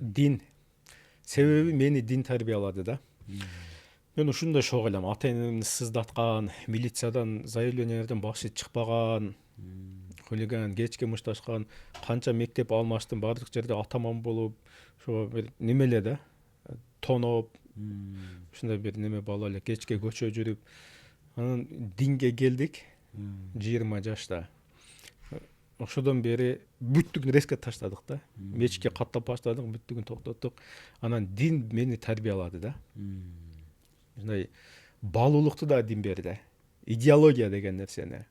Дин. Себеби мени дин тарбиялады да. Мен ушундай шок элем. Ата энемди сыздаткан, милициядан, заявлениелерден башы чыкпаган, хулиган, кечке мушташкан, канча мектеп алмаштым, баардык жерде атаман болуп, ошо бир неме эле да, тоноп, ушундай бир неме бала эле кечке көчө жүрүп, анан динге келдик 20 жашта. Ошодон бери бүттүгүн резко таштадык да. Мечитке каттап баштадык, бүттүгүн токтоттук. Анан дин мени тарбиялады да. Ушундай баалуулукту да дин берди. Идеология деген нерсени.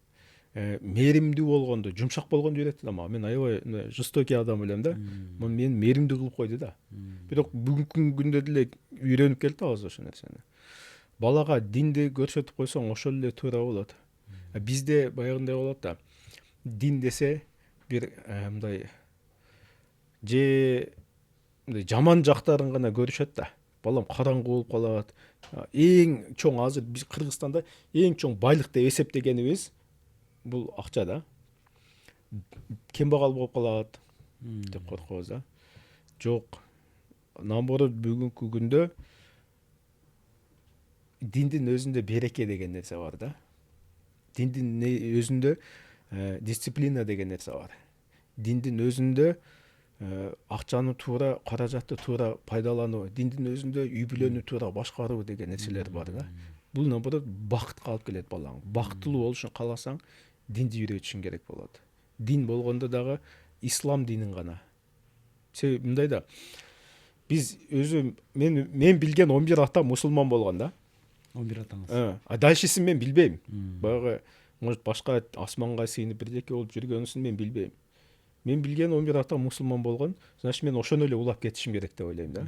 Мээримдүү болгонду, жумшак болгонду үйрөттү да мага. Мен аябай жестокий адам элем да. Мени мээримдүү кылып койду да. Бирок бүгүнкү күндө деле үйрөнүп келди да азыр ошол нерсени. Балага динди көрсөтүп койсоң ошол эле туура болот. Бизде баягындай болот да. Дин десе бир мындай же жаман жактарын гана көрүшөт да. Балам караңгы болуп калат. Эң чоң азыр биз Кыргызстанда эң чоң байлык деп эсептегенибиз бул акча да. Кембагал болуп калат деп коркобуз да. Жок. Наоборот бүгүнкү күндө диндин өзүндө береке деген нерсе бар да. Диндин өзүндө дисциплина деген нерсе бар. Диндин өзүндө акчаны туура, каражатты туура пайдалануу, диндин өзүндө үй бүлөнү туура башкаруу деген нерселер бар да. Бул наоборот бакытка алып келет балаңы. Бактылуу болушун кааласаң, динди үйрөтүшүң керек болот. Дин болгондо дагы ислам динин гана. Себеби мындай да, биз өзү мен билген 11 ата мусулман болгон да. 11 атаңыз. А дальшесин мен билбейм. Баягы может башка асманга сыйынып бирдеке болуп жүргөнүсүн мен билбейм. Мен билген 11 ата мусулман болгон, значит мен ошону эле улап кетишим керек деп ойлойм да.